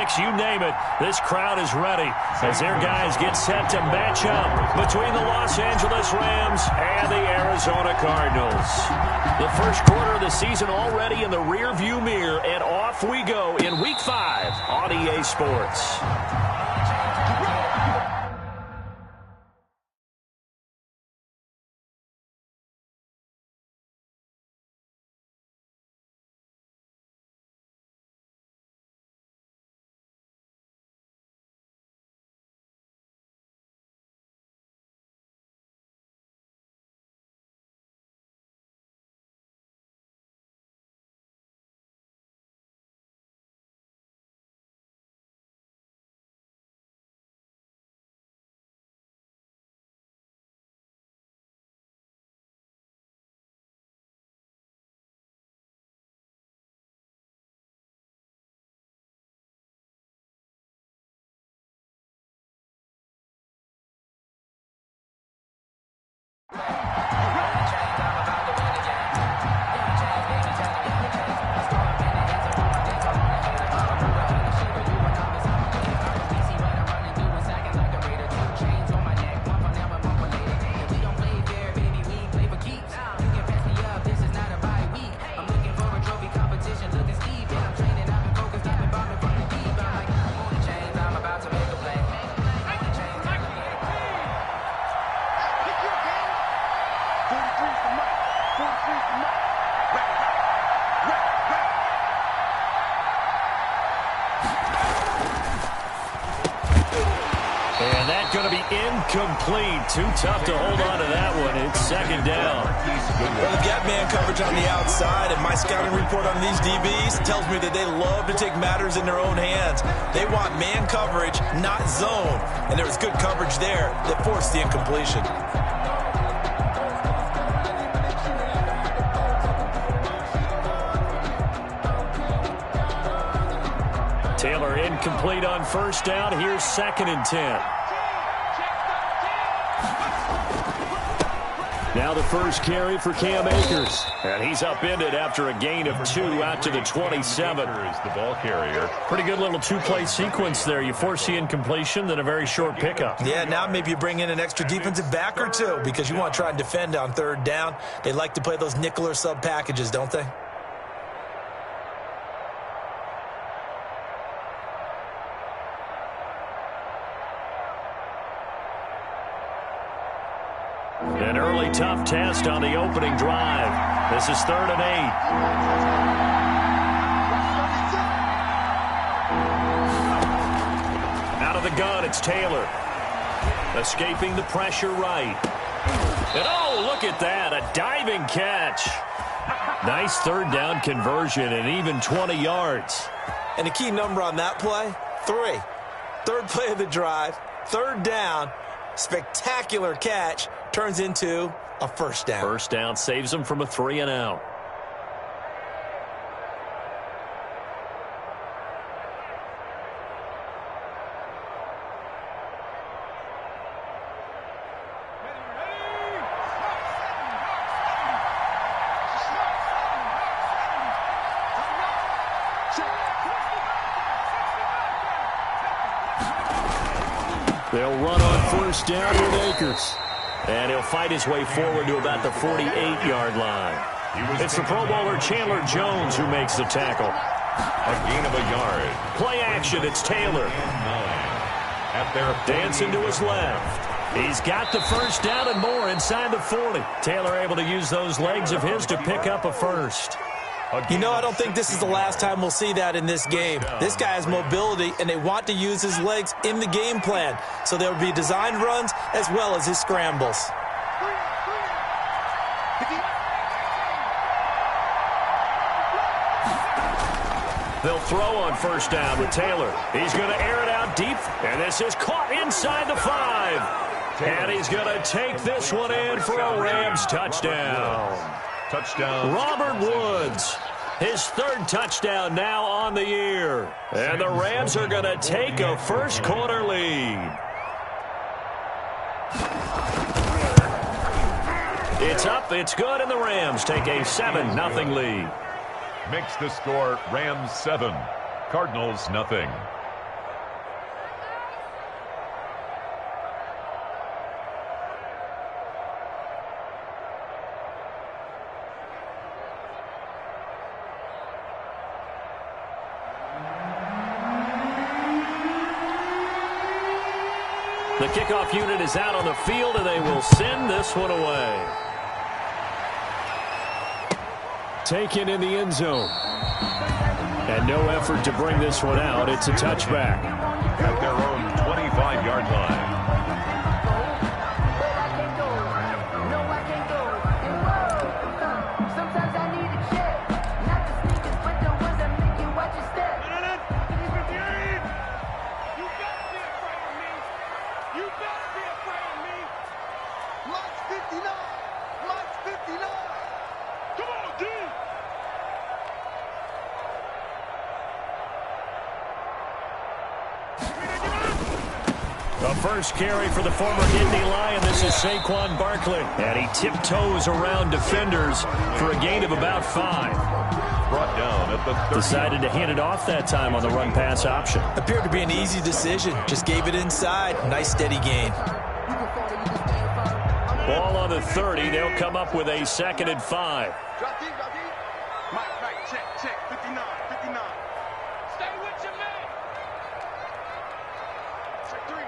picks, you name it. This crowd is ready as their guys get set to match up between the Los Angeles Rams and the Arizona Cardinals. The first quarter of the season already in the rearview mirror, and off we go in Week 5 on EA Sports. And that's going to be incomplete. Too tough to hold on to that one. It's second down. Well, they've got man coverage on the outside, and my scouting report on these DBs tells me that they love to take matters in their own hands. They want man coverage, not zone. And there was good coverage there that forced the incompletion. Taylor incomplete on first down. Here's 2nd and 10. Now the first carry for Cam Akers. And he's upended after a gain of 2 out to the 27. Is the ball carrier. Pretty good little two-play sequence there. You force the incompletion, then a very short pickup. Yeah, now maybe you bring in an extra defensive back or two because you want to try and defend on 3rd down. They like to play those nickel or sub packages, don't they? An early tough test on the opening drive. This is 3rd and 8. Out of the gun, it's Taylor. Escaping the pressure right. And oh, look at that, a diving catch. Nice 3rd down conversion and even 20 yards. And the key number on that play, 3. 3rd play of the drive, 3rd down, spectacular catch, turns into a first down. First down saves them from a 3 and out. They'll run on first down with Akers. And he'll fight his way forward to about the 48-yard line. It's the Pro Bowler Chandler Jones who makes the tackle. A gain of a yard. Play action, it's Taylor. Dancing to his left. He's got the first down and more inside the 40. Taylor able to use those legs of his to pick up a first. You know, I don't think this is the last time we'll see that in this game. This guy has mobility, and they want to use his legs in the game plan. So there will be designed runs as well as his scrambles. They'll throw on first down with Taylor. He's going to air it out deep, and this is caught inside the 5. And he's going to take this one in for a Rams touchdown. Robert Woods, his 3rd touchdown now on the year. And the Rams are going to take a first quarter lead. It's up, it's good, and the Rams take a 7-0 lead. Makes the score Rams 7, Cardinals nothing. The kickoff unit is out on the field, and they will send this one away. Taken in the end zone. And no effort to bring this one out. It's a touchback. At their own 25-yard line. The first carry for the former Indy Lion. This is Saquon Barkley. And he tiptoes around defenders for a gain of about 5. Brought down at the 30. Decided to hand it off that time on the run-pass option. Appeared to be an easy decision. Just gave it inside. Nice steady gain. Ball on the 30. They'll come up with a 2nd and 5. Mike, check. 59. Stay with your man.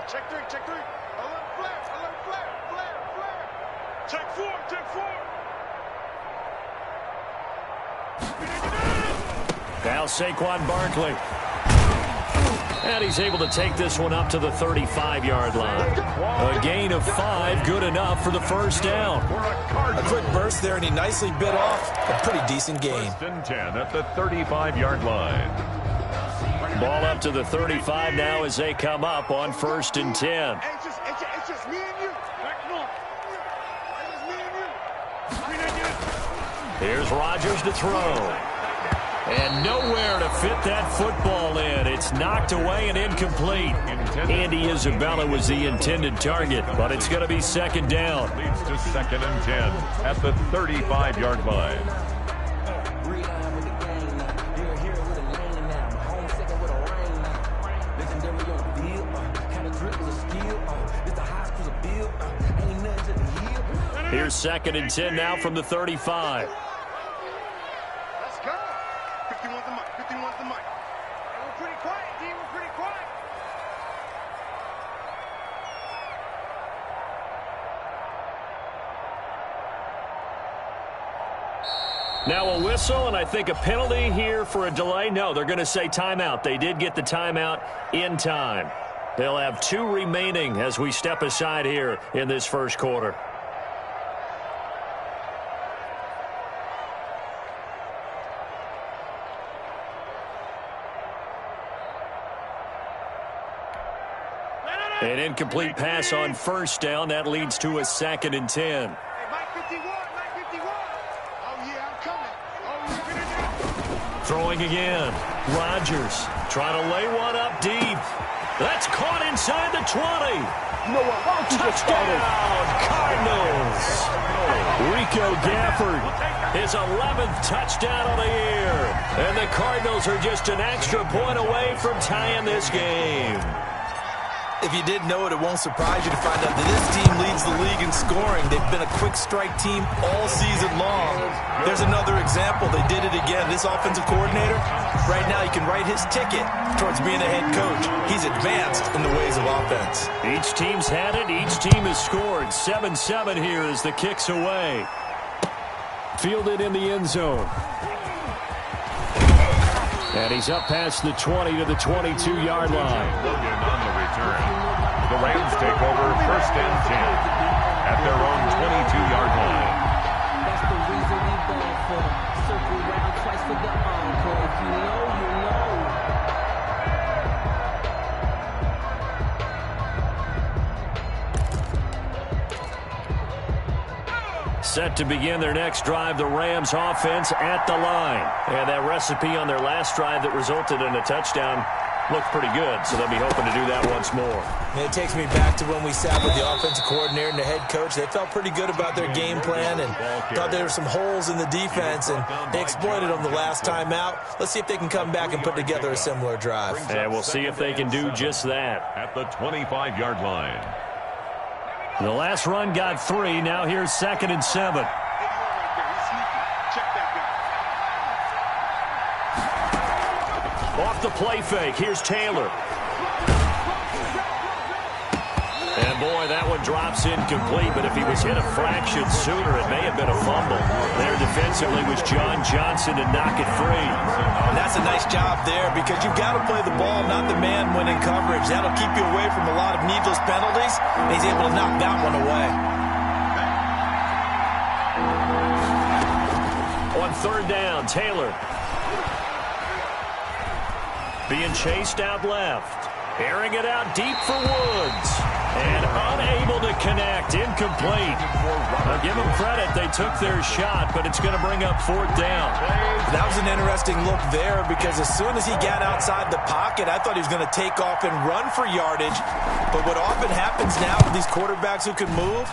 Check three. Alert flare. Check four. Now Saquon Barkley. And he's able to take this one up to the 35-yard line. A gain of 5, good enough for the first down. A quick burst there, and he nicely bit off a pretty decent gain. 1st and 10 at the 35-yard line. Ball up to the 35 now as they come up on 1st and 10. It's just me and you. Back north. It's just me and you. Here's Rodgers to throw. And nowhere to fit that football in. It's knocked away and incomplete. Andy Isabella was the intended target, but it's going to be 2nd down. Leads to 2nd and 10 at the 35-yard line. Here's 2nd and 10 now from the 35. Let's go. 51's the mic. We're pretty quiet, D. We're pretty quiet. Now a whistle, and I think a penalty here for a delay. No, they're going to say timeout. They did get the timeout in time. They'll have 2 remaining as we step aside here in this first quarter. An incomplete pass on 1st down. That leads to a 2nd and 10. Hey, Mike 51. Oh, yeah, I'm coming. Throwing again. Rodgers trying to lay one up deep. That's caught inside the 20. Touchdown, Cardinals. Rico Gafford, his 11th touchdown of the year. And the Cardinals are just an extra point away from tying this game. If you didn't know it, it won't surprise you to find out that this team leads the league in scoring. They've been a quick strike team all season long. There's another example. They did it again. This offensive coordinator, right now he can write his ticket towards being a head coach. He's advanced in the ways of offense. Each team's had it. Each team has scored. 7-7 here as the kick's away. Fielded in the end zone. And he's up past the 20 to the 22-yard line. Logan on the return. The Rams take over 1st and 10 at their own 22-yard line. That's the reason we going for. Circle round twice for the encore. If you know, you know. Set to begin their next drive, the Rams offense at the line. And that recipe on their last drive that resulted in a touchdown looked pretty good, so they'll be hoping to do that once more. And it takes me back to when we sat with the offensive coordinator and the head coach. They felt pretty good about their game plan and thought there were some holes in the defense, and they exploited them the last time out. Let's see if they can come back and put together a similar drive. And we'll see if they can do just that. At the 25-yard line. The last run got 3. Now here's 2nd and 7. Off the play fake. Here's Taylor. And boy, that one drops incomplete, but if he was hit a fraction sooner, it may have been a fumble. There defensively was John Johnson to knock it free. And that's a nice job there because you've got to play the ball, not the man when in coverage. That'll keep you away from a lot of needless penalties, and he's able to knock that one away. On third down, Taylor. Being chased out left. Airing it out deep for Woods. And unable to connect. Incomplete. I'll give them credit. They took their shot, but it's going to bring up fourth down. That was an interesting look there because as soon as he got outside the pocket, I thought he was going to take off and run for yardage. But what often happens now with these quarterbacks who can move,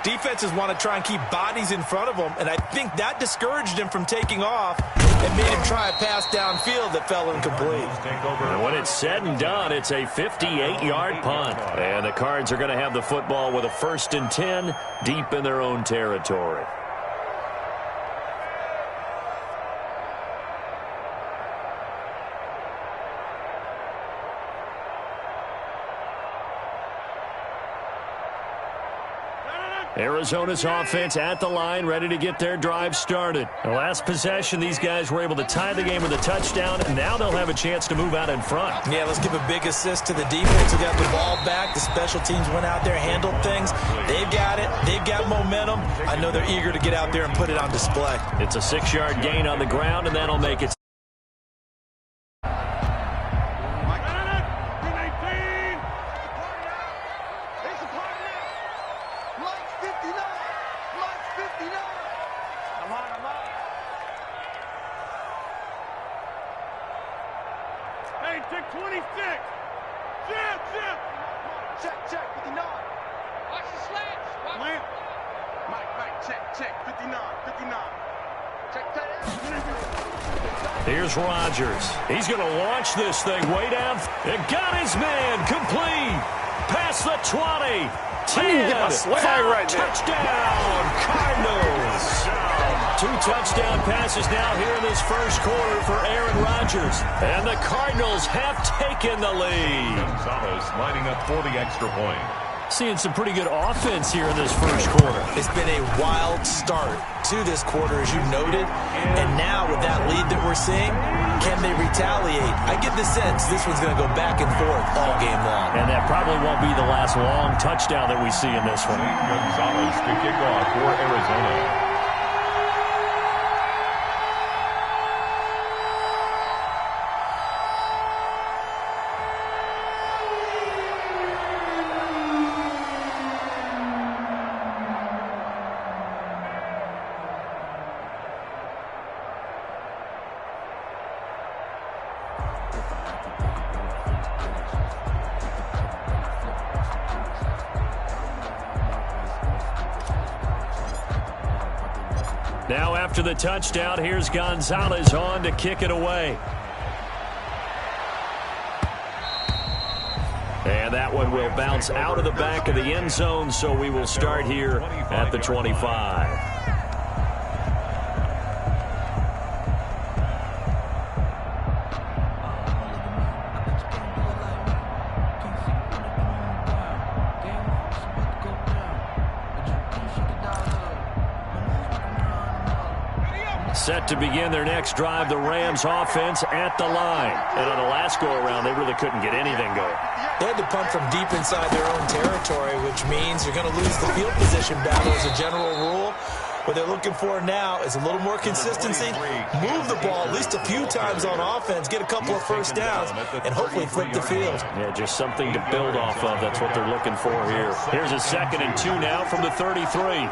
defenses want to try and keep bodies in front of them, and I think that discouraged him from taking off and made him try a pass downfield that fell incomplete. And when it's said and done, it's a 58-yard punt. And the Cards are going to have the football with a 1st and 10 deep in their own territory. Arizona's offense at the line, ready to get their drive started. The last possession, these guys were able to tie the game with a touchdown, and now they'll have a chance to move out in front. Yeah, let's give a big assist to the defense who got the ball back. The special teams went out there, handled things. They've got it. They've got momentum. I know they're eager to get out there and put it on display. It's a 6-yard gain on the ground, and that'll make it. Here's Rodgers. He's going to launch this thing way down. It got his man complete. Past the 20. 10. Right touchdown. Cardinals. 2 touchdown passes now here in this first quarter for Aaron Rodgers. And the Cardinals have taken the lead. Gonzalez lining up for the extra point. Seeing some pretty good offense here in this first quarter. It's been a wild start to this quarter, as you noted. And now with that lead that we're seeing, can they retaliate? I get the sense this one's going to go back and forth all game long. And that probably won't be the last long touchdown that we see in this one. Gonzalez to kick off for Arizona. Now after the touchdown, here's Gonzalez on to kick it away. And that one will bounce out of the back of the end zone, so we will start here at the 25. Set to begin their next drive, the Rams offense at the line. And on the last go-around, they really couldn't get anything going. They had to punt from deep inside their own territory, which means you're going to lose the field position battle as a general rule. What they're looking for now is a little more consistency, move the ball at least a few times on offense, get a couple of first downs, and hopefully flip the field. Yeah, just something to build off of. That's what they're looking for here. Here's a 2nd and 2 now from the 33.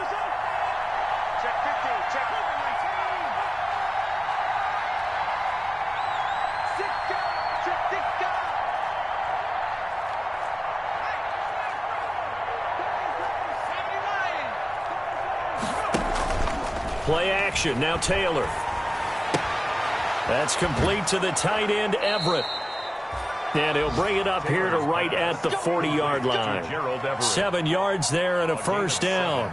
Play action, now Taylor. That's complete to the tight end, Everett. And he'll bring it up here to right at the 40-yard line. 7 yards there and a first down.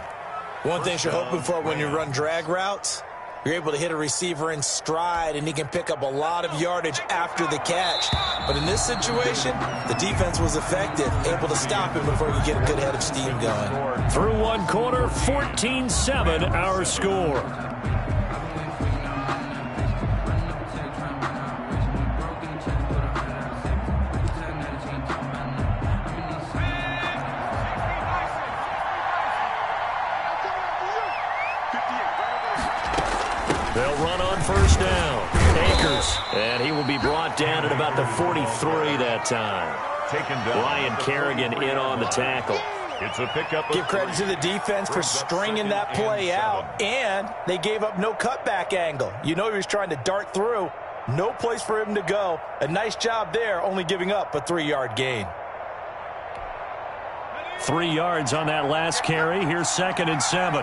One thing you're hoping for when you run drag routes, You're able to hit a receiver in stride, and he can pick up a lot of yardage after the catch. But in this situation, the defense was effective, able to stop him before he could get a good head of steam going. Through one quarter, 14-7 our score. They'll run on first down. Akers, and he will be brought down at about the 43 that time. Taken down. Ryan Kerrigan in on the tackle. It's a pickup. Give credit to the defense for stringing that play out, and they gave up no cutback angle. You know he was trying to dart through. No place for him to go. A nice job there, only giving up a 3-yard gain. 3 yards on that last carry. Here's 2nd and 7.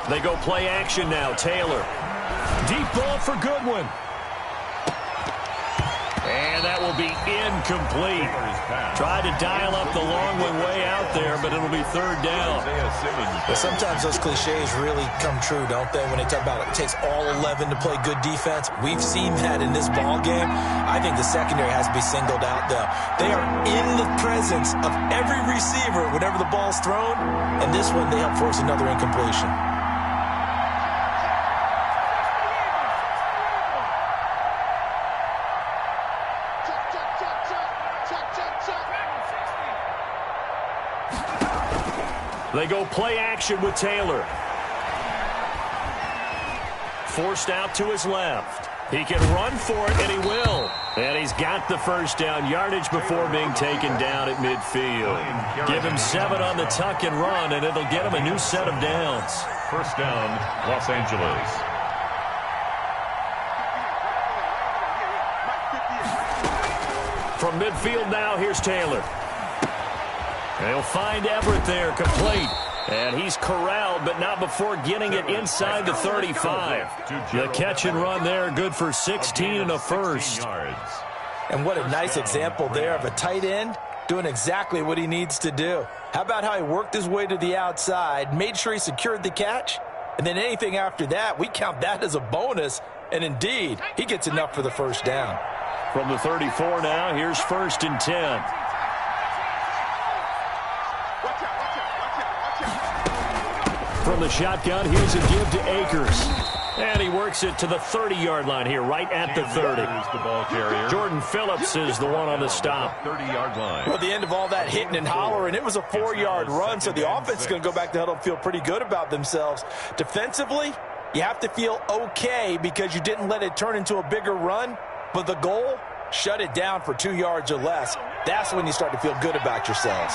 They go play action now. Taylor. Deep ball for Goodwin. And that will be incomplete. Tried to dial up the long one way out there, but it'll be 3rd down. But sometimes those cliches really come true, don't they? When they talk about it takes all 11 to play good defense. We've seen that in this ball game. I think the secondary has to be singled out, though. They are in the presence of every receiver whenever the ball's thrown. And this one, they help force another incompletion. They go play action with Taylor. Forced out to his left. He can run for it, and he will. And he's got the first down yardage before being taken down at midfield. Give him 7 on the tuck and run, and it'll get him a new set of downs. First down, Los Angeles. From midfield now, here's Taylor. They'll find Everett there, complete. And he's corralled, but not before getting it inside the 35. The catch and run there, good for 16 and a first. And what a nice example there of a tight end doing exactly what he needs to do. How about how he worked his way to the outside, made sure he secured the catch, and then anything after that, we count that as a bonus. And indeed, he gets enough for the first down. From the 34 now, here's 1st and 10. From the shotgun, here's a give to Akers. And he works it to the 30-yard line here, right at the 30. The ball carrier. Jordan Phillips is the one on the stop. 30-yard line. Well, the end of all that hitting and hollering, it was a 4-yard run, so the offense is going to go back to huddle and feel pretty good about themselves. Defensively, you have to feel okay because you didn't let it turn into a bigger run, but the goal, shut it down for 2 yards or less. That's when you start to feel good about yourselves.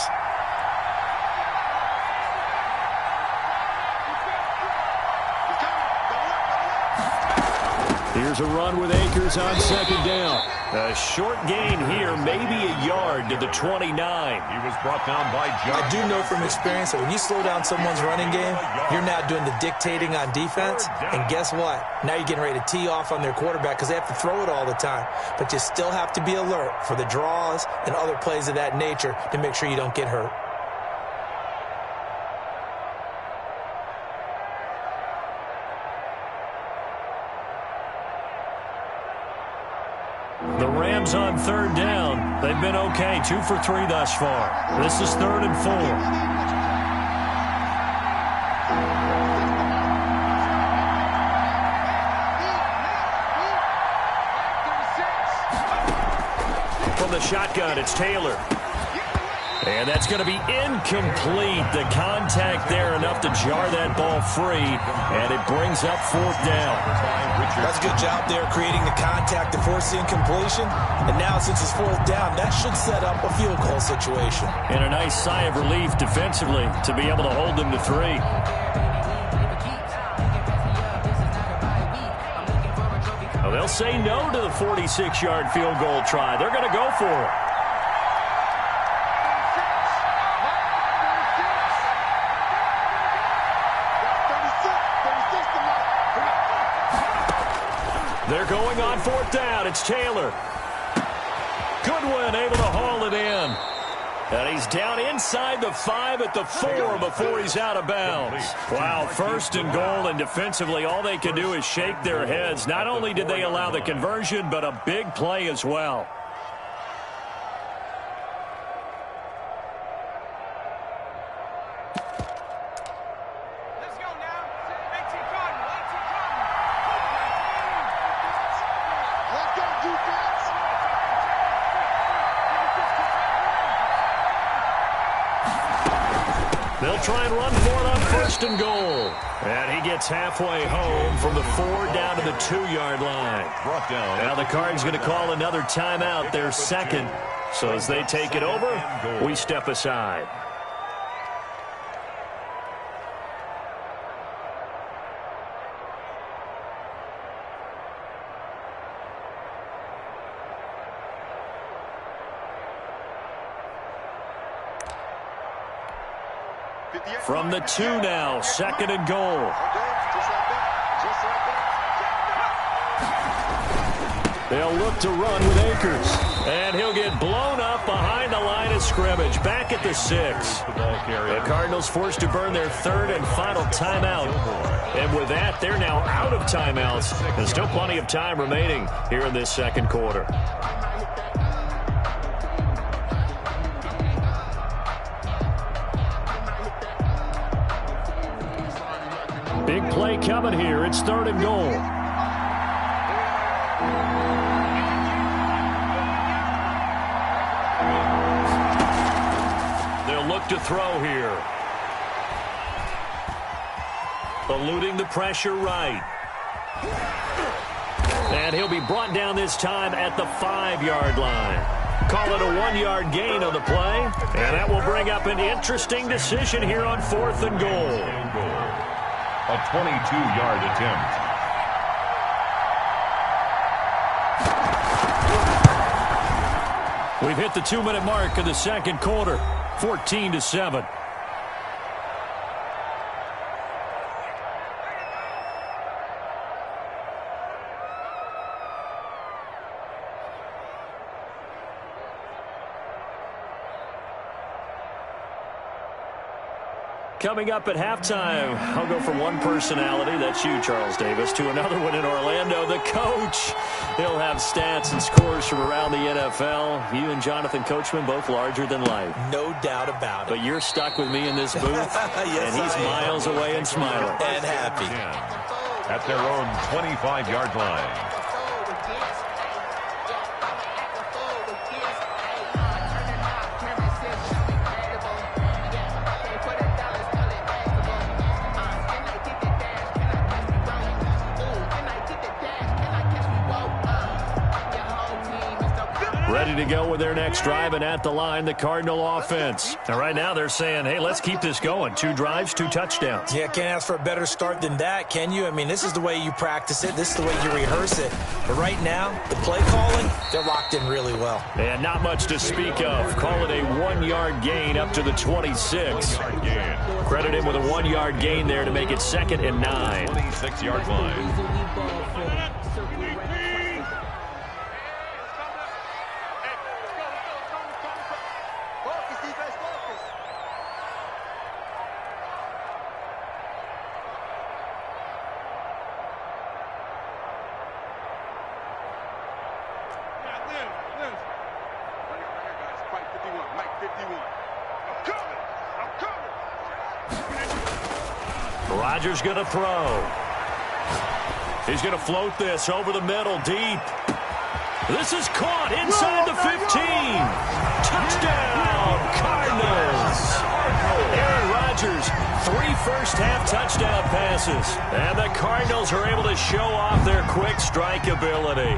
Here's a run with Akers on 2nd down. A short gain here, maybe a yard to the 29. He was brought down by John. I do know from experience that when you slow down someone's running game, you're now doing the dictating on defense. And guess what? Now you're getting ready to tee off on their quarterback because they have to throw it all the time. But you still have to be alert for the draws and other plays of that nature to make sure you don't get hurt. The Rams on 3rd down. They've been okay, 2 for 3 thus far. This is 3rd and 4. From the shotgun, it's Taylor. And that's going to be incomplete. The contact there enough to jar that ball free, and it brings up 4th down. That's a good job there creating the contact to force the incompletion. And now since it's 4th down, that should set up a field goal situation. And a nice sigh of relief defensively to be able to hold them to 3. Well, they'll say no to the 46-yard field goal try. They're going to go for it. They're going on 4th down. It's Taylor. Good Goodwin able to haul it in. And he's down inside the 5 at the 4 before he's out of bounds. Wow, 1st and goal, and defensively all they can do is shake their heads. Not only did they allow the conversion, but a big play as well. They'll try and run for it on 1st and goal. And he gets halfway home from the 4 down to the 2-yard line. Brought down. Now the Cards going to call another timeout, their 2nd. So as they take it over, we step aside. From the 2 now, 2nd and goal. They'll look to run with Akers. And he'll get blown up behind the line of scrimmage. Back at the 6. The Cardinals forced to burn their 3rd and final timeout. And with that, they're now out of timeouts. There's still plenty of time remaining here in this 2nd quarter. Big play coming here. It's 3rd and goal. They'll look to throw here. Eluding the pressure right. And he'll be brought down this time at the 5-yard line. Call it a 1-yard gain on the play. And that will bring up an interesting decision here on 4th and goal. A 22-yard attempt. We've hit the 2-minute mark of the 2nd quarter, 14-7. Coming up at halftime, I'll go from one personality, that's you, Charles Davis, to another one in Orlando, the coach. He'll have stats and scores from around the NFL. You and Jonathan Coachman, both larger than life. No doubt about it. But you're stuck with me in this booth, yes, and he's miles away and smiling. And happy. At their own 25-yard line. Ready to go with their next drive, and at the line, the Cardinal offense. And right now they're saying, hey, let's keep this going. 2 drives, 2 touchdowns. Yeah, can't ask for a better start than that, can you? I mean, this is the way you practice it. This is the way you rehearse it. But right now, the play calling, they're locked in really well. And not much to speak of. Call it a 1-yard gain up to the 26. Credit him with a 1-yard gain there to make it 2nd and 9. 26-yard line. Rodgers going to throw. He's going to float this over the middle deep. This is caught inside the 15. Touchdown, Cardinals. Aaron Rodgers, 3 first-half touchdown passes. And the Cardinals are able to show off their quick strike ability.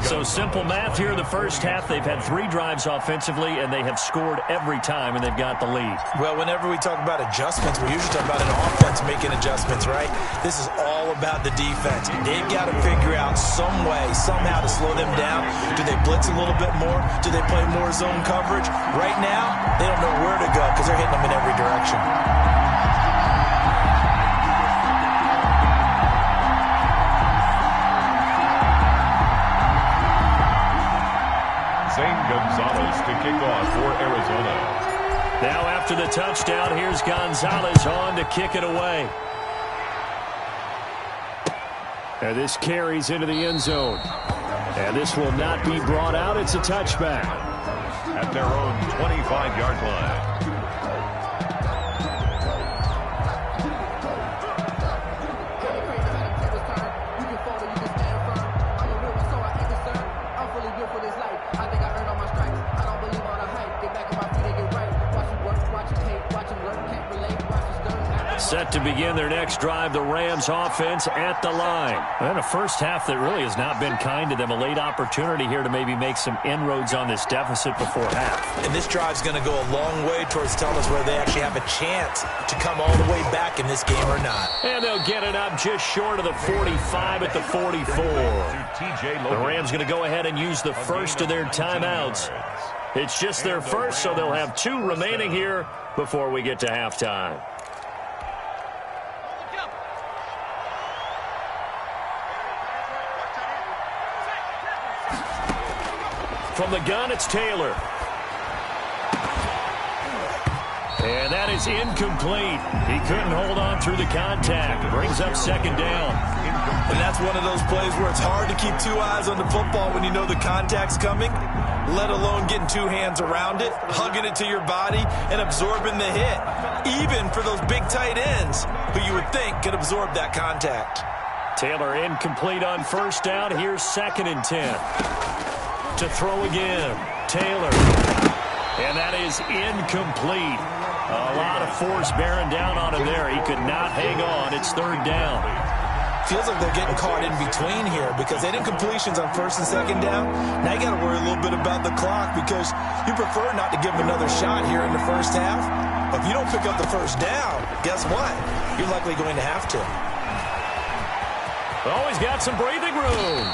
So simple math here in the first half. They've had 3 drives offensively, and they have scored every time, and they've got the lead. Well, whenever we talk about adjustments, we usually talk about an offense making adjustments, right? This is all about the defense. They've got to figure out some way, somehow to slow them down. Do they blitz a little bit more? Do they play more zone coverage? Right now, they don't know where to go because they're hitting them in every direction. touchdown. Here's Gonzalez on to kick it away. And this carries into the end zone. And this will not be brought out. It's a touchback. At their own 25-yard line. Set to begin their next drive, the Rams offense at the line. And a first half that really has not been kind to them. A late opportunity here to maybe make some inroads on this deficit before half. And this drive's going to go a long way towards telling us whether they actually have a chance to come all the way back in this game or not. And they'll get it up just short of the 45 at the 44. The Rams going to go ahead and use the first of their timeouts. It's just their first, so they'll have 2 remaining here before we get to halftime. From the gun, it's Taylor. And that is incomplete. He couldn't hold on through the contact. Brings up second down. And that's one of those plays where it's hard to keep 2 eyes on the football when you know the contact's coming, let alone getting 2 hands around it, hugging it to your body, and absorbing the hit. Even for those big tight ends who you would think could absorb that contact. Taylor incomplete on first down. Here's 2nd and 10. To throw again, Taylor. And that is incomplete. A lot of force bearing down on him there. He could not hang on. It's 3rd down. Feels like they're getting caught in between here because they did incompletions on 1st and 2nd down. Now you got to worry a little bit about the clock because you prefer not to give them another shot here in the first half. But if you don't pick up the first down, guess what? You're likely going to have to. Always got some breathing room.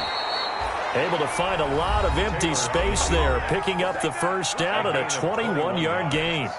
Able to find a lot of empty space there, picking up the first down at a 21-yard gain.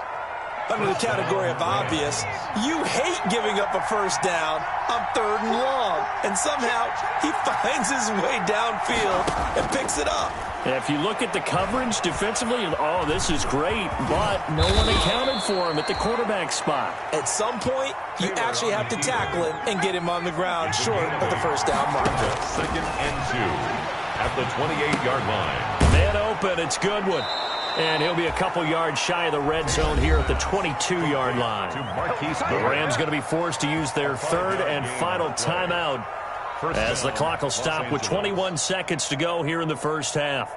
Under the category of obvious, you hate giving up a first down on 3rd and long. And somehow he finds his way downfield and picks it up. And if you look at the coverage defensively, oh, this is great, but no one accounted for him at the quarterback spot. At some point, you actually have to tackle him and get him on the ground short of the first down marker. 2nd and 2. At the 28-yard line. Man open, it's Goodwin. And he'll be a couple yards shy of the red zone here at the 22-yard line. The Rams going to be forced to use their 3rd and final timeout as the clock will stop with 21 seconds to go here in the first half.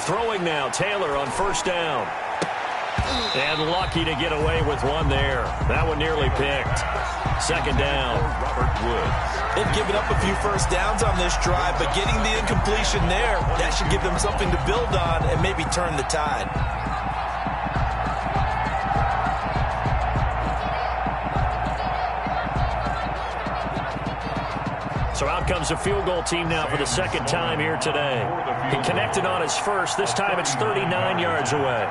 Throwing now, Taylor on first down. And lucky to get away with one there. That one nearly picked. 2nd down. Robert Woods. They've given up a few first downs on this drive, but getting the incompletion there, that should give them something to build on and maybe turn the tide. So out comes a field goal team now for the 2nd time here today. He connected on his first. This time it's 39 yards away.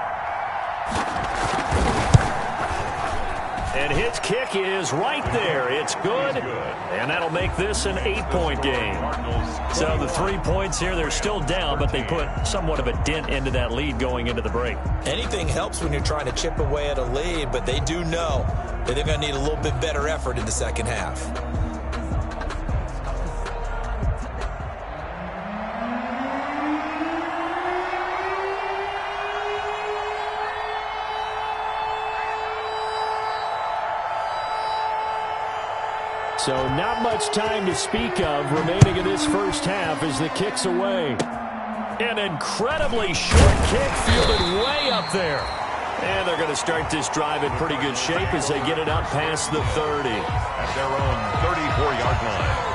And his kick is right there. It's good. And that'll make this an 8-point game. So the 3 points here, they're still down, but they put somewhat of a dent into that lead going into the break. Anything helps when you're trying to chip away at a lead, but they do know that they're going to need a little bit better effort in the second half. So not much time to speak of remaining in this first half as the kick's away. An incredibly short kick fielded way up there. And they're going to start this drive in pretty good shape as they get it up past the 30. At their own 34-yard line.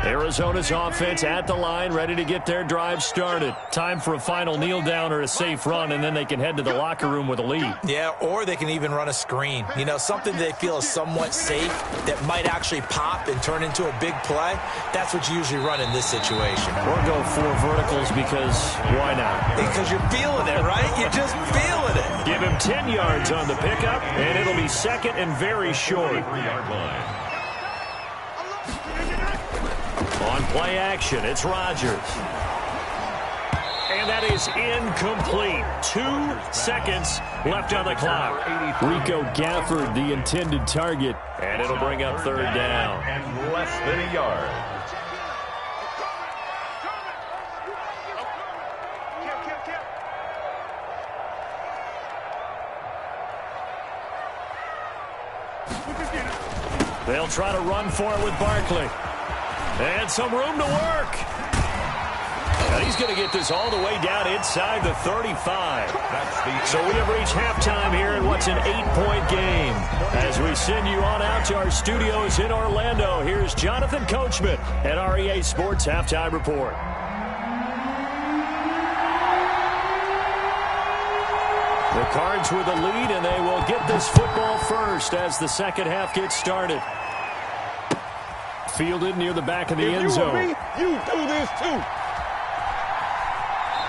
Arizona's offense at the line, ready to get their drive started. Time for a final kneel down or a safe run, and then they can head to the locker room with a lead. Yeah, or they can even run a screen. You know, something they feel is somewhat safe that might actually pop and turn into a big play. That's what you usually run in this situation. Or go 4 verticals because why not? Because you're feeling it, right? You're just feeling it. Give him 10 yards on the pickup, and it'll be second and very short. 3-yard line. On play action, it's Rodgers. And that is incomplete. 2 seconds left on the clock. Rico Gafford, the intended target. And it'll bring up third down. And less than a yard. They'll try to run for it with Barkley. And some room to work. And he's going to get this all the way down inside the 35. So we have reached halftime here in what's an 8-point game. As we send you on out to our studios in Orlando, here's Jonathan Coachman at REA Sports Halftime Report. The Cards with the lead, and they will get this football first as the second half gets started. Fielded near the back of the end zone. You do this too.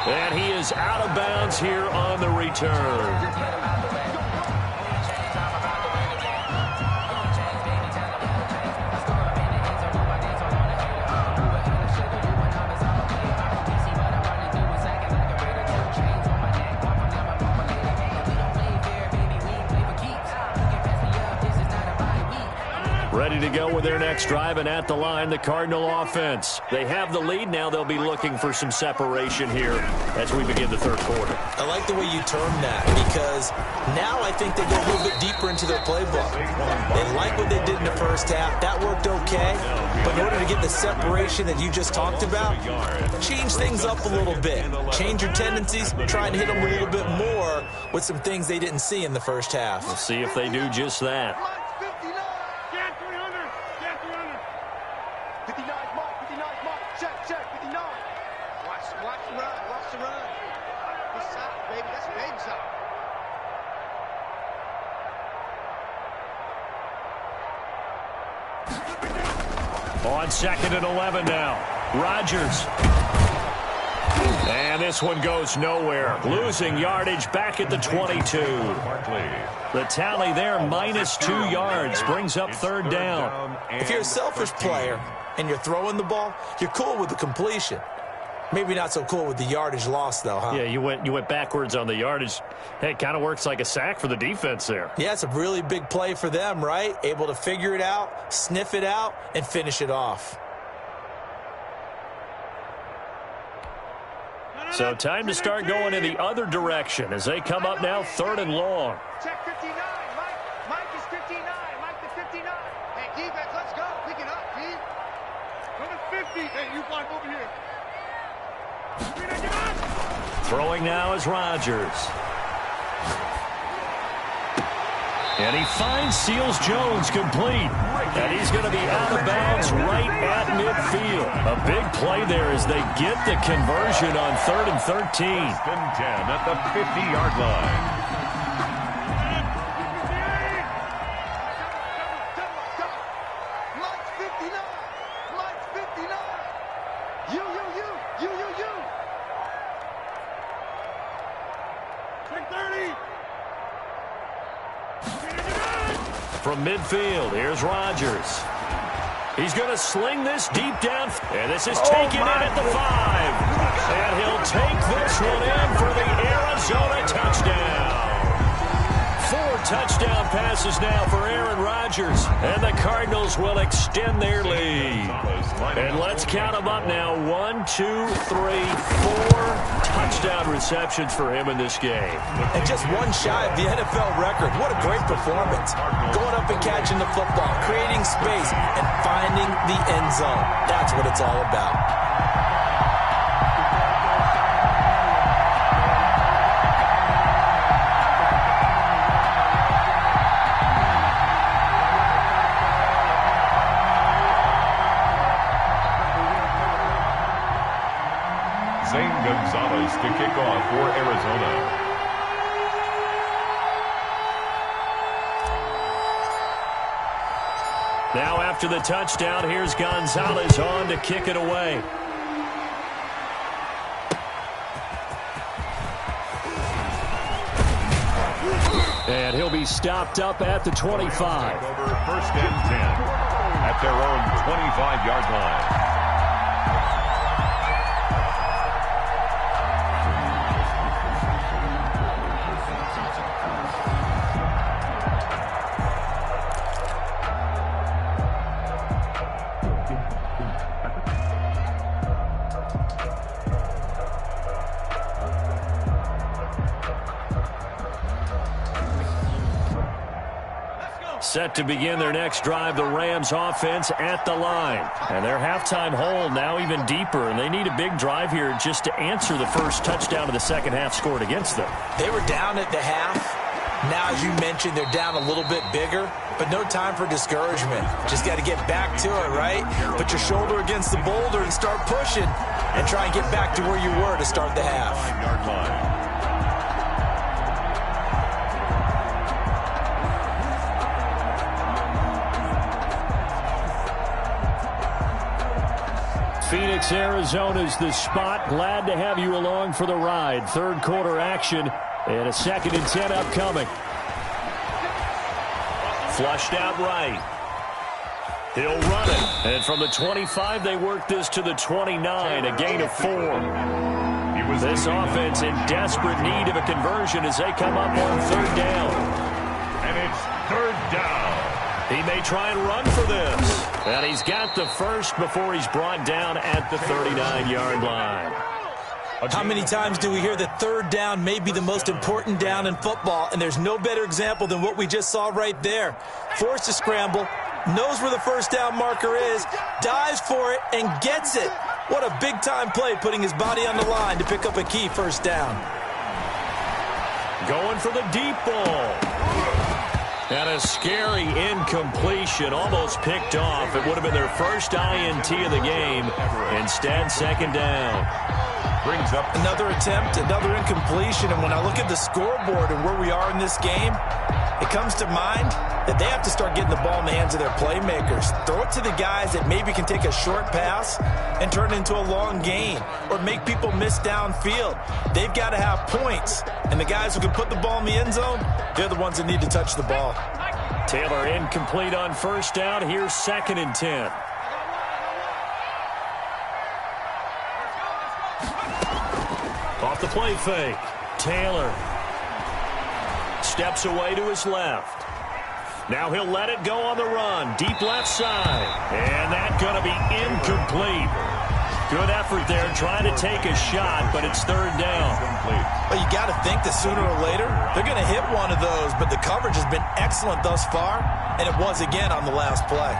And he is out of bounds here on the return. Ready to go with their next drive, and at the line, the Cardinal offense. They have the lead. Now they'll be looking for some separation here as we begin the third quarter. I like the way you term that, because now I think they go a little bit deeper into their playbook. They like what they did in the first half. That worked okay. But in order to get the separation that you just talked about, change things up a little bit. Change your tendencies, try and hit them a little bit more with some things they didn't see in the first half. We'll see if they do just that. 59. Watch the run. This side, baby. That's baby side. On 2nd and 11 now. Rodgers. And this one goes nowhere. Losing yardage back at the 22. The tally there, -2 yards, brings up third down. If you're a selfish player and you're throwing the ball, you're cool with the completion. Maybe not so cool with the yardage loss, though, huh? Yeah, you went backwards on the yardage. Hey, it kind of works like a sack for the defense there. Yeah, it's a really big play for them, right? Able to figure it out, sniff it out, and finish it off. So time to start going in the other direction as they come up now 3rd and long. Check 59. Mike is 59. Mike the 59. Hey, defense, let's go. Pick it up, D. Number 50. Hey, you block over here. Throwing now is Rodgers. And he finds Seals-Jones complete. And he's going to be out of bounds right at midfield. A big play there as they get the conversion on 3rd and 13. 10 at the 50-yard line. Mike's 59. Mike's 59. You. Check 30. From midfield, here's Rodgers. He's going to sling this deep down. And this is taken in at the 5. And he'll take this one in for the Arizona touchdown. 4 touchdown passes now for Aaron Rodgers. And the Cardinals will extend their lead. And let's count them up now. 1, 2, 3, 4 touchdown receptions for him in this game. And just one shy of the NFL record. What a great performance. Going up and catching the football, creating space, and finding the end zone. That's what it's all about. Gonzalez to kick off for Arizona. Now after the touchdown, here's Gonzalez on to kick it away. And he'll be stopped up at the 25. Over 1st and 10 at their own 25-yard line. Set to begin their next drive, the Rams offense at the line. And their halftime hole now even deeper, and they need a big drive here just to answer the first touchdown of the second half scored against them. They were down at the half. Now, as you mentioned, they're down a little bit bigger, but no time for discouragement. Just got to get back to it, right? Put your shoulder against the boulder and start pushing and try and get back to where you were to start the half. 5-yard line. Phoenix, Arizona's the spot. Glad to have you along for the ride. Third quarter action and a 2nd and 10 upcoming. Flushed out right. He'll run it. And from the 25, they work this to the 29, a gain of 4. This offense in desperate need of a conversion as they come up on 3rd down. And it's 3rd down. He may try and run for this. And he's got the first before he's brought down at the 39-yard line. How many times do we hear that 3rd down may be the most important down in football, and there's no better example than what we just saw right there. Forced to scramble, knows where the 1st down marker is, dives for it, and gets it. What a big-time play, putting his body on the line to pick up a key 1st down. Going for the deep ball. And a scary incompletion, almost picked off. It would have been their first INT of the game. Instead, 2nd down. Brings up another attempt, another incompletion. And when I look at the scoreboard and where we are in this game, it comes to mind that they have to start getting the ball in the hands of their playmakers. Throw it to the guys that maybe can take a short pass and turn it into a long gain or make people miss downfield. They've got to have points. And the guys who can put the ball in the end zone, they're the ones that need to touch the ball. Taylor incomplete on 1st down. Here's 2nd and 10. Off the play fake. Taylor steps away to his left. Now he'll let it go on the run. Deep left side. And that's going to be incomplete. Good effort there trying to take a shot, but it's 3rd down. Well, you got to think that sooner or later they're going to hit one of those, but the coverage has been excellent thus far, and it was again on the last play.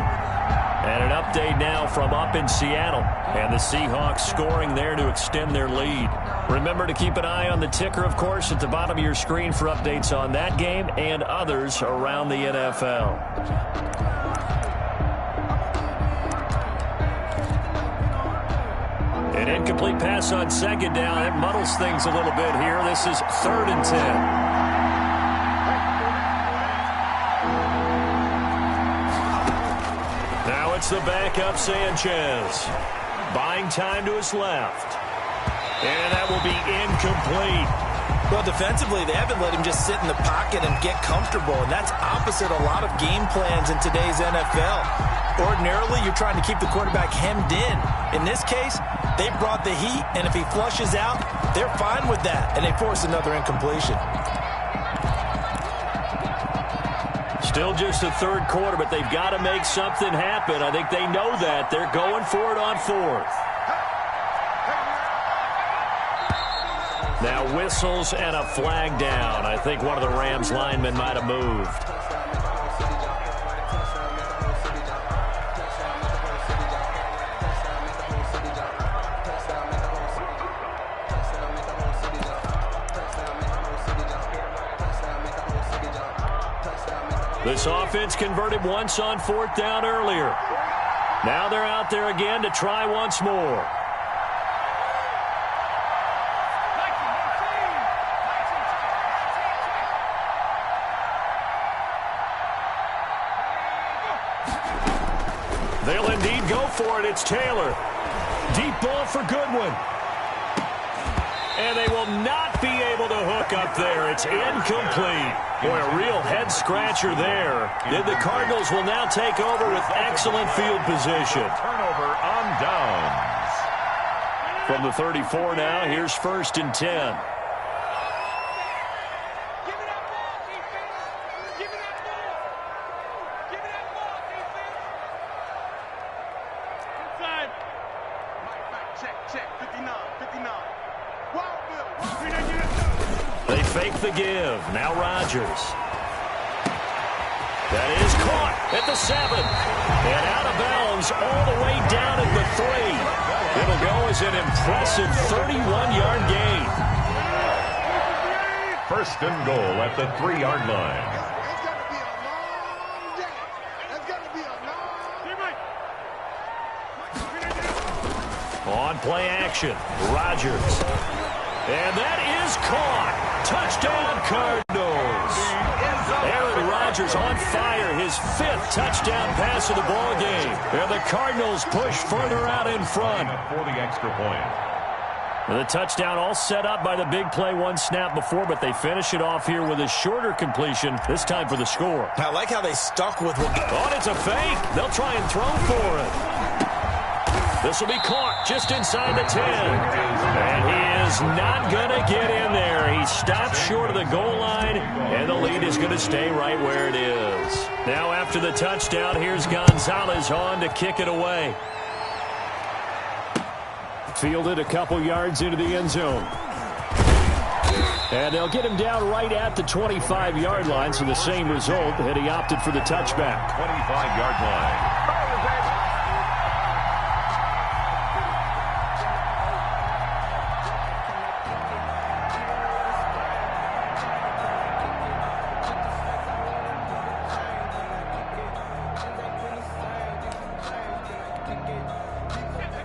And an update now from up in Seattle. And the Seahawks scoring there to extend their lead. Remember to keep an eye on the ticker, of course, at the bottom of your screen for updates on that game and others around the NFL. An incomplete pass on 2nd down. It muddles things a little bit here. This is 3rd and 10. Now it's the backup Sanchez. Buying time to his left. And that will be incomplete. Well, defensively, they haven't let him just sit in the pocket and get comfortable, and that's opposite a lot of game plans in today's NFL. Ordinarily, you're trying to keep the quarterback hemmed in. In this case, they brought the heat, and if he flushes out, they're fine with that, and they force another incompletion. Still just the 3rd quarter, but they've got to make something happen. I think they know that. They're going for it on 4th. Now whistles and a flag down. I think one of the Rams linemen might have moved. This offense converted once on 4th down earlier. Now they're out there again to try once more. for it. It's Taylor. Deep ball for Goodwin. And they will not be able to hook up there. It's incomplete. Boy, a real head-scratcher there. And the Cardinals will now take over with excellent field position. Turnover on downs. From the 34 now, here's 1st and 10. They fake the give. Now Rodgers. That is caught at the 7. And out of bounds all the way down at the 3. It'll go as an impressive 31-yard gain. 1st and goal at the 3-yard line. It's going to be a long day. It's going to be a long... On play action, Rodgers. And that is caught. Touchdown, Cardinals. Aaron Rodgers on fire, his 5th touchdown pass of the ball game. And the Cardinals push further out in front. For the extra point. The touchdown all set up by the big play one snap before, but they finish it off here with a shorter completion, this time for the score. I like how they stuck with what... Oh, it's a fake. They'll try and throw for it. This will be caught just inside the 10. And he is not going to get in there. He stopped short of the goal line, and the lead is going to stay right where it is. Now after the touchdown, here's Gonzalez on to kick it away. Fielded a couple yards into the end zone. And they'll get him down right at the 25-yard line, so the same result, and he opted for the touchback. 25-yard line.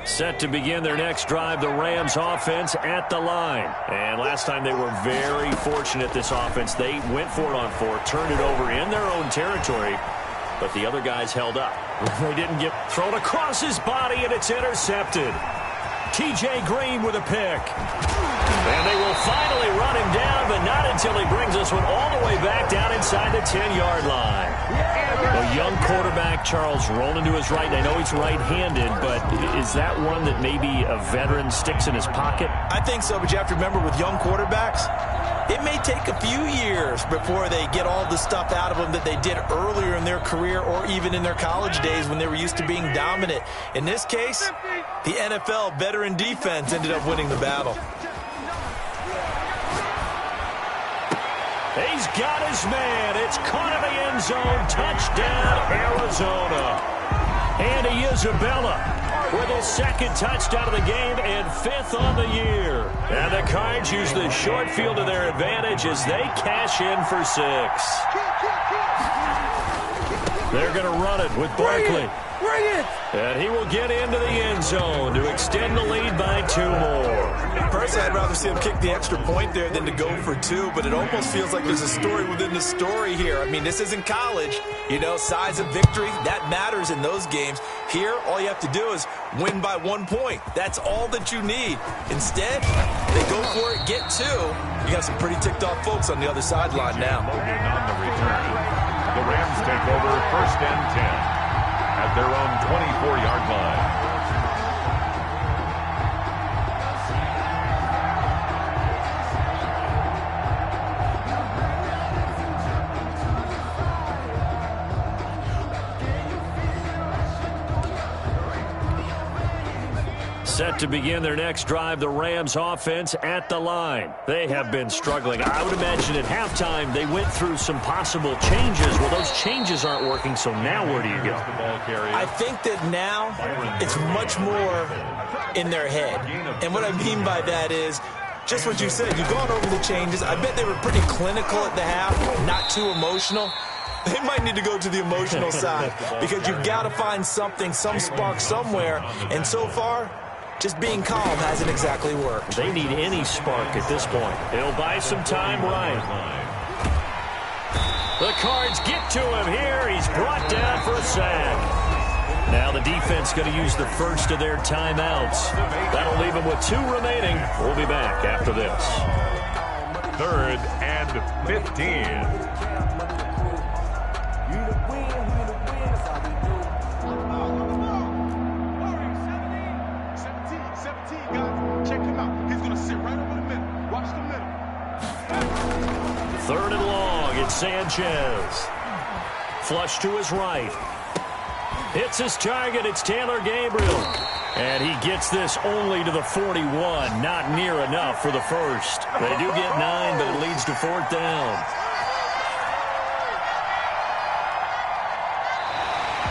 Set to begin their next drive, the Rams offense at the line. And last time they were very fortunate, this offense. They went for it on 4, turned it over in their own territory, but the other guys held up. They didn't get thrown across his body, and it's intercepted. T.J. Green with a pick. And they will finally run him down, but not until he brings this one all the way back down inside the 10-yard line. A young quarterback, Charles, rolling to his right. I know he's right-handed, but is that one that maybe a veteran sticks in his pocket? I think so, but you have to remember with young quarterbacks, it may take a few years before they get all the stuff out of them that they did earlier in their career or even in their college days when they were used to being dominant. In this case, the NFL veteran defense ended up winning the battle. He's got his man. It's caught in the end zone. Touchdown, Arizona. Andy Isabella with his 2nd touchdown of the game and 5th on the year. And the Cards use the short field to their advantage as they cash in for 6. They're going to run it with Barkley. Bring it! And he will get into the end zone to extend the lead by 2 more. Personally, I'd rather see him kick the extra point there than to go for 2, but it almost feels like there's a story within the story here. I mean, this isn't college. You know, size of victory, that matters in those games. Here, all you have to do is win by 1 point. That's all that you need. Instead, they go for it, get 2. You got some pretty ticked off folks on the other sideline now. Logan on the return. The Rams take over 1st and 10. At their own 24-yard line. Set to begin their next drive, the Rams offense at the line. They have been struggling. I would imagine at halftime they went through some possible changes. Well, those changes aren't working, so now where do you go? I think that now it's much more in their head. And what I mean by that is just what you said. You've gone over the changes. I bet they were pretty clinical at the half, not too emotional. They might need to go to the emotional side because you've got to find something, some spark somewhere. And so far, just being calm hasn't exactly worked. They need any spark at this point. It'll buy some time, right? The Cards get to him here. He's brought down for a sack. Now the defense going to use the first of their timeouts. That'll leave them with 2 remaining. We'll be back after this. 3rd and 15. Third and long, it's Sanchez. Flush to his right. Hits his target, it's Taylor Gabriel. And he gets this only to the 41, not near enough for the first. They do get 9, but it leads to 4th down.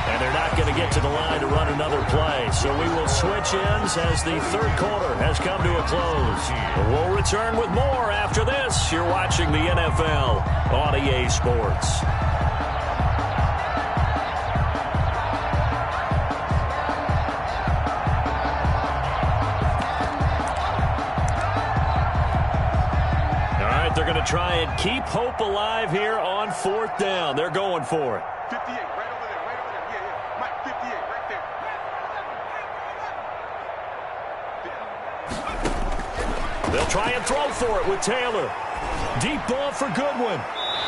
And they're not going to get to the line to run another play. So we will switch ends as the 3rd quarter has come to a close. We'll return with more after this. You're watching the NFL on EA Sports. All right, they're going to try and keep hope alive here on 4th down. They're going for it. 58, right over there. Yeah. Mike, 58, right there. They'll try and throw for it with Taylor. Deep ball for Goodwin.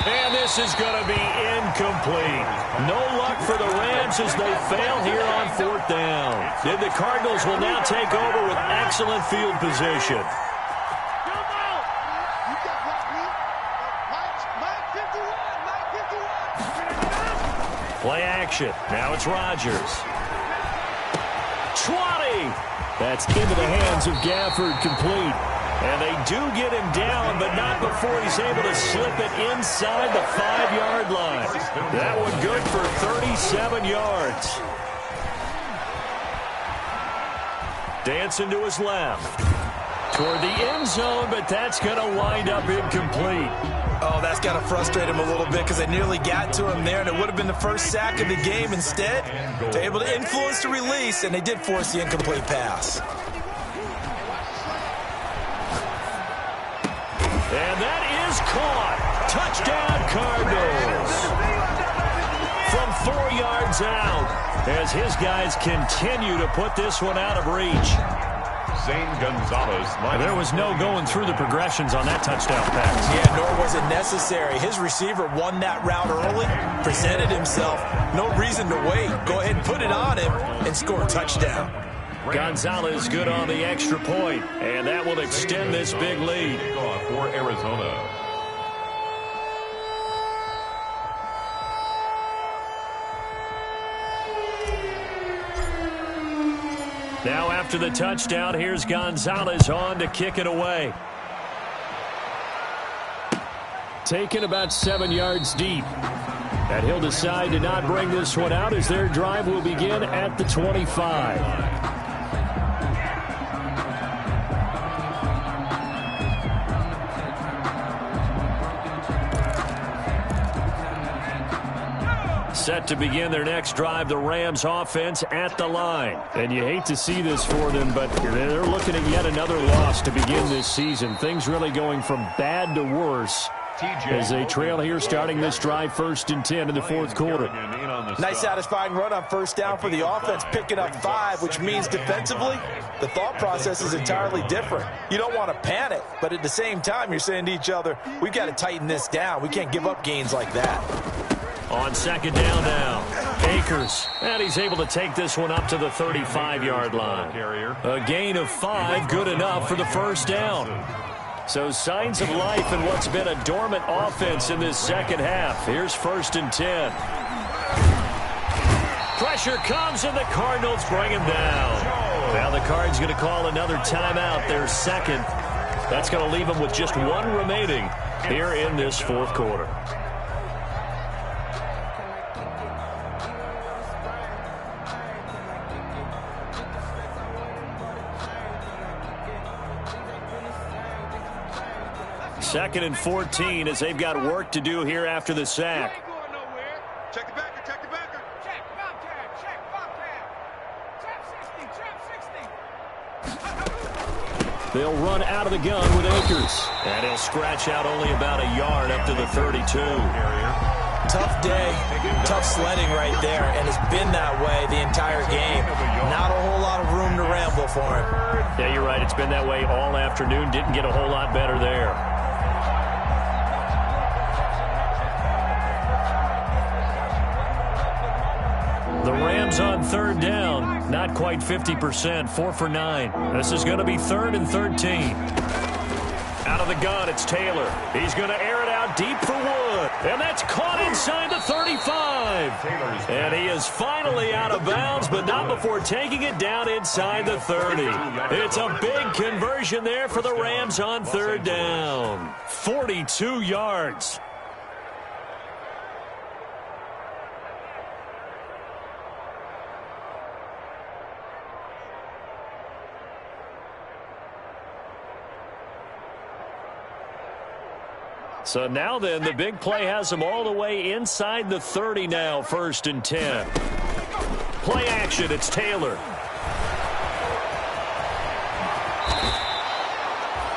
And this is going to be incomplete. No luck for the Rams as they fail here on 4th down. And the Cardinals will now take over with excellent field position. Play action. Now it's Rodgers. 20. That's into the hands of Gafford, complete. And they do get him down, but not before he's able to slip it inside the 5-yard line. That one good for 37 yards. Dancing to his left. Toward the end zone, but that's going to wind up incomplete. Oh, that's got to frustrate him a little bit because they nearly got to him there, and it would have been the first sack of the game. Instead, they're able to influence the release, and they did force the incomplete pass. And that is caught. Touchdown, Cardinals. From 4 yards out, as his guys continue to put this one out of reach. Zane Gonzalez. There was no going through the progressions on that touchdown pass. Yeah, nor was it necessary. His receiver won that route early, presented himself. No reason to wait. Go ahead and put it on him and score a touchdown. Gonzalez good on the extra point, and that will extend this big lead. For Arizona. Now after the touchdown, here's Gonzalez on to kick it away. Taken about 7 yards deep. And he'll decide to not bring this one out as their drive will begin at the 25. Set to begin their next drive, the Rams offense at the line. And you hate to see this for them, but they're looking at yet another loss to begin this season. Things really going from bad to worse as they trail here starting this drive 1st and 10 in the 4th quarter. Nice satisfying run on 1st down for the offense, picking up 5, which means defensively, the thought process is entirely different. You don't want to panic, but at the same time, you're saying to each other, we've got to tighten this down. We can't give up gains like that. On 2nd down now, Akers, and he's able to take this one up to the 35-yard line. A gain of 5, good enough for the 1st down. So signs of life in what's been a dormant offense in this second half. Here's 1st and 10. Pressure comes, and the Cardinals bring him down. Now the Cards going to call another timeout, their 2nd. That's going to leave them with just 1 remaining here in this 4th quarter. Second and 14 as they've got work to do here after the sack. Check the backer, check the backer. Check, Bobcat, check, Bobcat. Trap 60, trap 60. They'll run out of the gun with Akers. And he'll scratch out only about a yard up to the 32. Tough day, tough sledding right there, and it's been that way the entire game. Not a whole lot of room to ramble for him. Yeah, you're right. It's been that way all afternoon. Didn't get a whole lot better there. The Rams on third down, not quite 50%, 4 for 9. This is going to be 3rd and 13. Out of the gun, it's Taylor. He's going to air it out deep for Wood. And that's caught inside the 35. And he is finally out of bounds, but not before taking it down inside the 30. It's a big conversion there for the Rams on third down. 42 yards. So now then, the big play has them all the way inside the 30 now, 1st and 10. Play action, it's Taylor.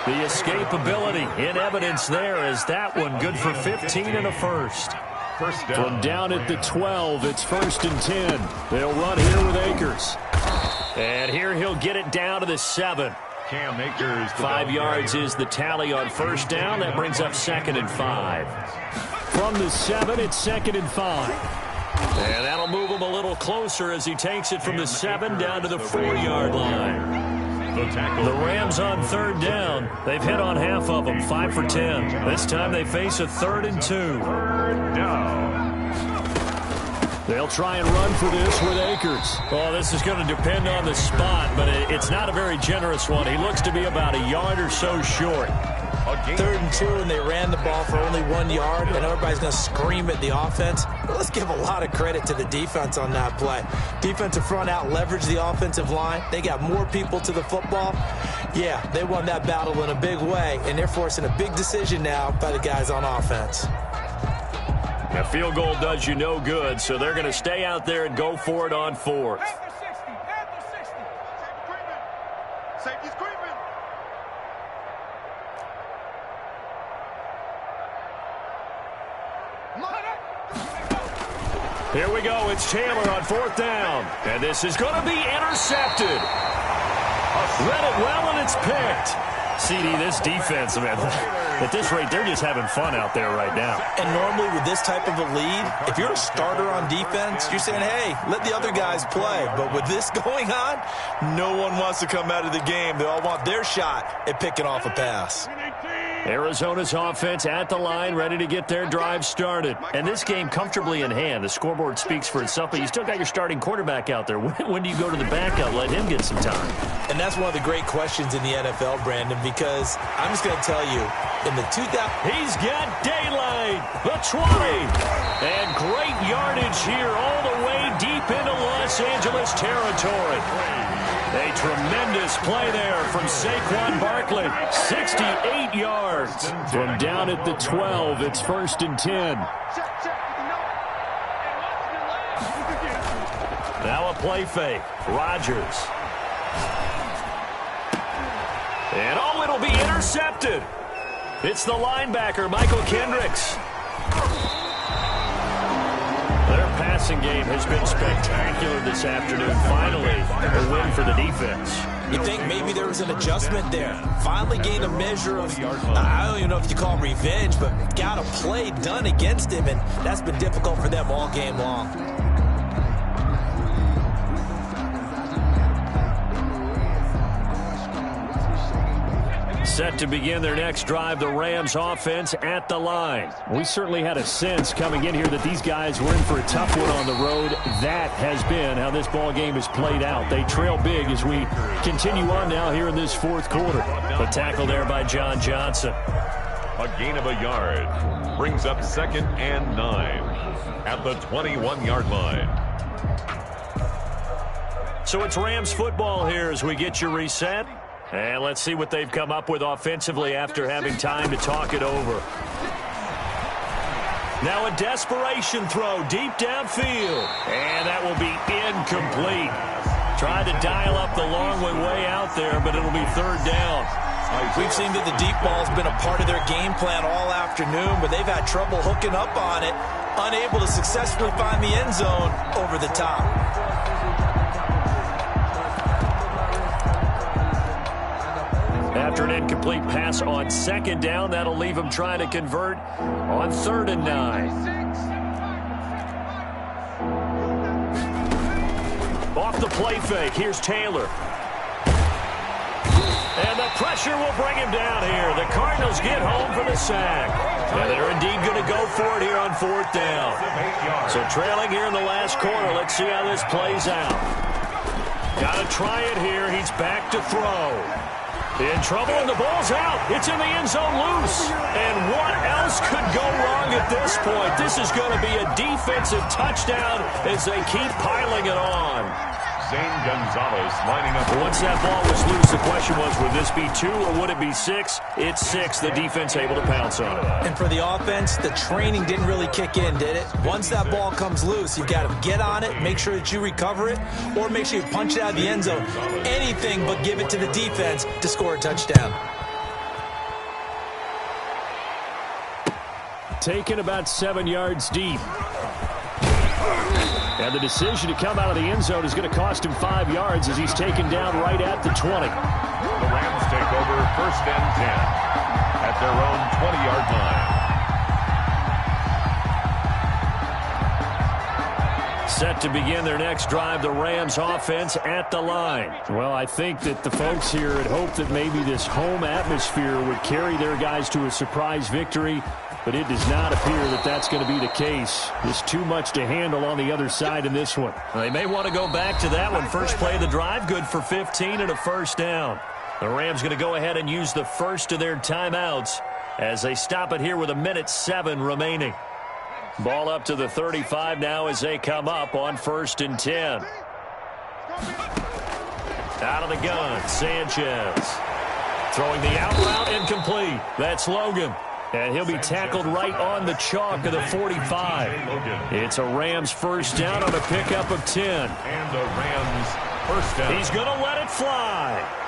The escapability in evidence there as that one good for 15 and a first. From down at the 12, it's 1st and 10. They'll run here with Akers. And here he'll get it down to the 7. Cam Akers. 5 yards is the tally on first down. That brings up 2nd and 5. From the 7, it's 2nd and 5. And that'll move him a little closer as he takes it from the 7 down to the 4-yard line. The Rams on third down. They've hit on half of them, 5 for 10. This time they face a 3rd and 2. They'll try and run for this with Akers. Oh, this is going to depend on the spot, but it's not a very generous one. He looks to be about a yard or so short. 3rd and 2, and they ran the ball for only 1 yard, and everybody's going to scream at the offense. But let's give a lot of credit to the defense on that play. Defensive front out leveraged the offensive line. They got more people to the football. Yeah, they won that battle in a big way, and they're forcing a big decision now by the guys on offense. A field goal does you no good, so they're going to stay out there and go for it on 4th. At the 60. At the 60. Safety's creeping. Here we go. It's Taylor on 4th down. And this is going to be intercepted. Read it well, and it's picked. CD, this defense, man, at this rate, they're just having fun out there right now. And normally with this type of a lead, if you're a starter on defense, you're saying, hey, let the other guys play. But with this going on, no one wants to come out of the game. They all want their shot at picking off a pass. Arizona's offense at the line, ready to get their drive started. And this game comfortably in hand. The scoreboard speaks for itself, but you still got your starting quarterback out there. When do you go to the backup? Let him get some time. And that's one of the great questions in the NFL, Brandon, because I'm just going to tell you, in the 2000... He's got daylight, the 20. And great yardage here all the way deep into Los Angeles territory. A tremendous play there from Saquon Barkley. 68 yards. From down at the 12, it's 1st and 10. Now a play fake. Rodgers. And oh, it'll be intercepted. It's the linebacker, Michael Kendricks. Their passing game has been spectacular this afternoon. Finally, a win for the defense. You think maybe there was an adjustment there. Finally gained a measure of, I don't even know if you call it revenge, but got a play done against him, and that's been difficult for them all game long. Set to begin their next drive, the Rams offense at the line. We certainly had a sense coming in here that these guys were in for a tough one on the road. That has been how this ball game has played out. They trail big as we continue on now here in this 4th quarter. The tackle there by John Johnson. A gain of a yard brings up 2nd and 9 at the 21-yard line. So it's Rams football here as we get you reset. And let's see what they've come up with offensively after having time to talk it over. Now a desperation throw deep downfield. And that will be incomplete. Tried to dial up the long way out there, but it'll be 3rd down. We've seen that the deep ball's been a part of their game plan all afternoon, but they've had trouble hooking up on it. unable to successfully find the end zone over the top. After an incomplete pass on second down, that'll leave him trying to convert on 3rd and 9. Off the play fake, here's Taylor. And the pressure will bring him down here. The Cardinals get home for the sack. And they're indeed going to go for it here on 4th down. So trailing here in the last quarter, let's see how this plays out. Got to try it here. He's back to throw. In trouble, and the ball's out. It's in the end zone loose. And what else could go wrong at this point? This is going to be a defensive touchdown as they keep piling it on. Zane Gonzalez lining up. Once that ball was loose, the question was, would this be 2 or would it be 6? It's 6. The defense able to pounce on it. And for the offense, the training didn't really kick in, did it? Once that ball comes loose, you've got to get on it, make sure that you recover it, or make sure you punch it out of the end zone. Anything but give it to the defense to score a touchdown. Taken about 7 yards deep. And the decision to come out of the end zone is going to cost him 5 yards as he's taken down right at the 20. The Rams take over 1st and 10 at their own 20-yard line. Set to begin their next drive, the Rams offense at the line. Well, I think that the folks here had hoped that maybe this home atmosphere would carry their guys to a surprise victory, but it does not appear that that's going to be the case. There's too much to handle on the other side in this one. They may want to go back to that one. First play of the drive, good for 15 and a 1st down. The Rams going to go ahead and use the first of their timeouts as they stop it here with 1:07 remaining. Ball up to the 35 now as they come up on 1st and 10. Out of the gun, Sanchez. Throwing the out route, incomplete. That's Logan. And he'll be tackled right on the chalk of the 45. It's a Rams 1st down on a pickup of 10. And the Rams 1st down. He's going to let it fly.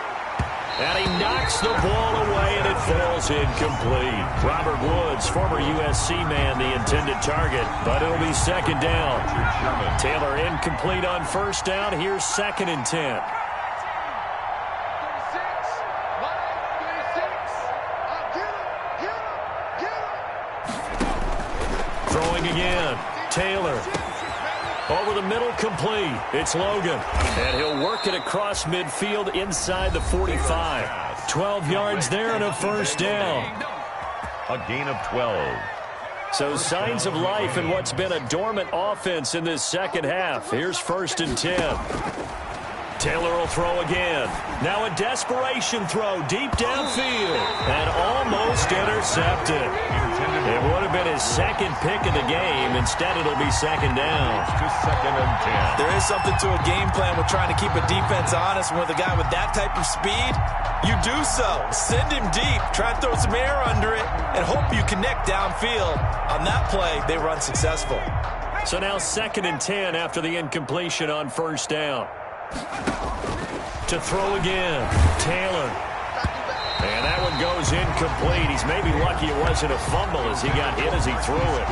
And he knocks the ball away, and it falls incomplete. Robert Woods, former USC man, the intended target, but it'll be 2nd down. Taylor incomplete on 1st down. Here's 2nd and 10. Throwing again. Taylor. Over the middle, complete. It's Logan. And he'll work it across midfield inside the 45. 12 yards there and a 1st down. A gain of 12. So signs of life in what's been a dormant offense in this second half. Here's 1st and 10. Taylor will throw again. Now a desperation throw deep downfield. And almost intercepted. It would have been his 2nd pick of the game. Instead, it'll be 2nd down. To 2nd and 10. There is something to a game plan with trying to keep a defense honest. With a guy with that type of speed, you do so. Send him deep. Try and throw some air under it and hope you connect downfield. On that play, they were unsuccessful. So now 2nd and 10 after the incompletion on 1st down. To throw again, Taylor. And that one goes incomplete. He's maybe lucky it wasn't a fumble as he got hit as he threw it.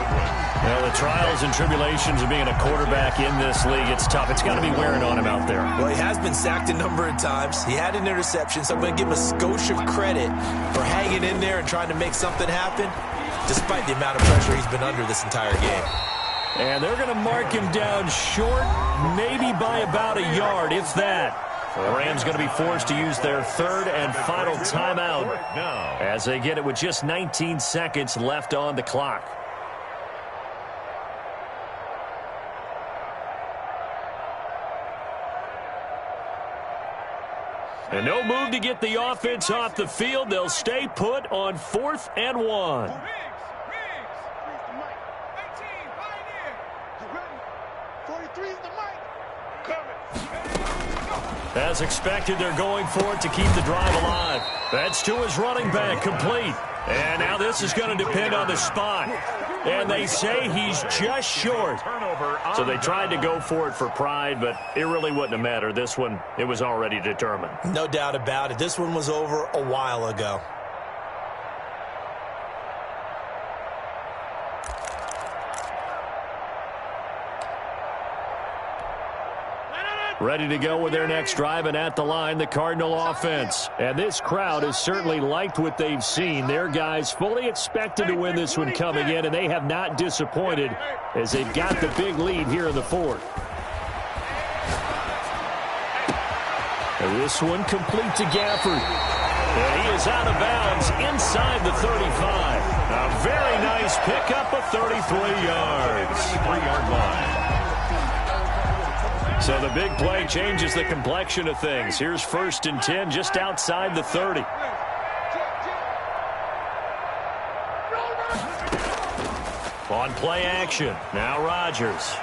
Well, the trials and tribulations of being a quarterback in this league, it's tough. It's got to be wearing on him out there. Well, he has been sacked a number of times. He had an interception, so I'm going to give him a skosh of credit for hanging in there and trying to make something happen, despite the amount of pressure he's been under this entire game. And they're going to mark him down short, maybe by about a yard, if that. The Rams going to be forced to use their 3rd and final timeout as they get it with just 19 seconds left on the clock. And no move to get the offense off the field. They'll stay put on 4th and 1. As expected, they're going for it to keep the drive alive. That's to his running back, complete. And now this is going to depend on the spot. And they say he's just short. So they tried to go for it for pride, but it really wouldn't have mattered. This one, it was already determined. No doubt about it. This one was over a while ago. Ready to go with their next drive, and at the line, the Cardinal offense. And this crowd has certainly liked what they've seen. Their guys fully expected to win this one coming in, and they have not disappointed as they've got the big lead here in the fourth. And this one complete to Gafford. And he is out of bounds inside the 35. A very nice pickup of 33 yards. 3-yard line. So the big play changes the complexion of things. Here's 1st and 10 just outside the 30. On play action, now Rodgers.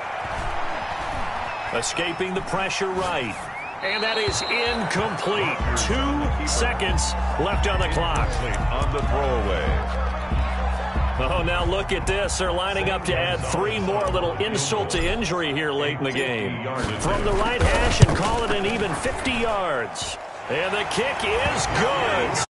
Escaping the pressure right. And that is incomplete. 2 seconds left on the clock. On the throwaway. Oh, now look at this. They're lining up to add 3 more. Little insult to injury here late in the game. From the right hash and call it an even 50 yards. And the kick is good.